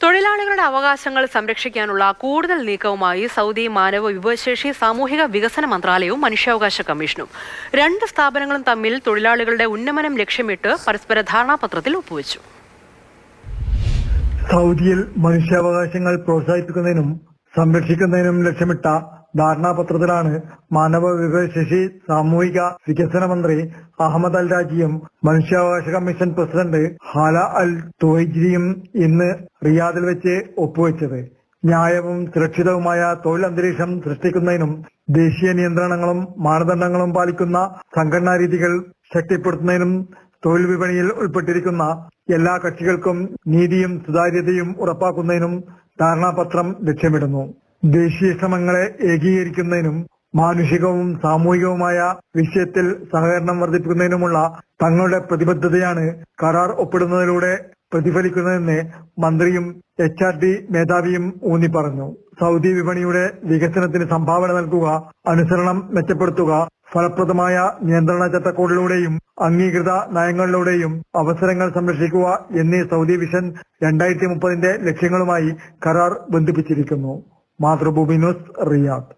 തൊഴിലാളികളുടെ അവകാശങ്ങൾ സംരക്ഷിക്കാനുള്ള കൂടുതൽ നീക്കവുമായി സൗദി മാനവ വിഭവശേഷി സാമൂഹിക വികസന മന്ത്രാലയവും മനുഷ്യാവകാശ കമ്മീഷനും രണ്ട് സ്ഥാപനങ്ങളും തമ്മിൽ തൊഴിലാളികളുടെ ഉന്നമനം ലക്ഷ്യമിട്ട് പരസ്പര ധാരണാപത്രത്തിൽ ഒപ്പുവെച്ചു. സൗദിയിൽ മനുഷ്യാവകാശങ്ങൾ പ്രോത്സാഹിപ്പിക്കുന്നതിനും സംരക്ഷിക്കുന്നതിനും ലക്ഷ്യമിട്ട ധാരണാപത്രത്തിലാണ് മാനവ വിഭവശേഷി സാമൂഹിക വികസന മന്ത്രി അഹമ്മദ് അൽ രാജിയും മനുഷ്യാവകാശ കമ്മീഷൻ പ്രസിഡന്റ് ഹാല അൽ തുവൈജിയും ഇന്ന് റിയാദിൽ വെച്ച് ഒപ്പുവെച്ചത്. ന്യായവും സുരക്ഷിതവുമായ തൊഴിൽ അന്തരീക്ഷം സൃഷ്ടിക്കുന്നതിനും ദേശീയ നിയന്ത്രണങ്ങളും മാനദണ്ഡങ്ങളും പാലിക്കുന്ന സംഘടനാ രീതികൾ ശക്തിപ്പെടുത്തുന്നതിനും തൊഴിൽ വിപണിയിൽ ഉൾപ്പെട്ടിരിക്കുന്ന എല്ലാ കക്ഷികൾക്കും നീതിയും സുതാര്യതയും ഉറപ്പാക്കുന്നതിനും ധാരണാപത്രം ലക്ഷ്യമിടുന്നു. ദേശീയ ശ്രമങ്ങളെ ഏകീകരിക്കുന്നതിനും മാനുഷികവും സാമൂഹികവുമായ വിഷയത്തിൽ സഹകരണം വർദ്ധിപ്പിക്കുന്നതിനുമുള്ള തങ്ങളുടെ പ്രതിബദ്ധതയാണ് കരാർ ഒപ്പിടുന്നതിലൂടെ പ്രതിഫലിക്കുന്നതെന്ന് മന്ത്രിയും HRD മേധാവിയും ഊന്നി പറഞ്ഞു. സൗദി വിപണിയുടെ വികസനത്തിന് സംഭാവന നൽകുക, അനുസരണം മെച്ചപ്പെടുത്തുക, ഫലപ്രദമായ നിയന്ത്രണ ചട്ടക്കൂടിലൂടെയും അംഗീകൃത നയങ്ങളിലൂടെയും അവസരങ്ങൾ സംരക്ഷിക്കുക എന്നീ സൗദി വിഷൻ 2030 ലക്ഷ്യങ്ങളുമായി കരാർ ബന്ധിപ്പിച്ചിരിക്കുന്നു. Mathrubhumi news, Riyadh.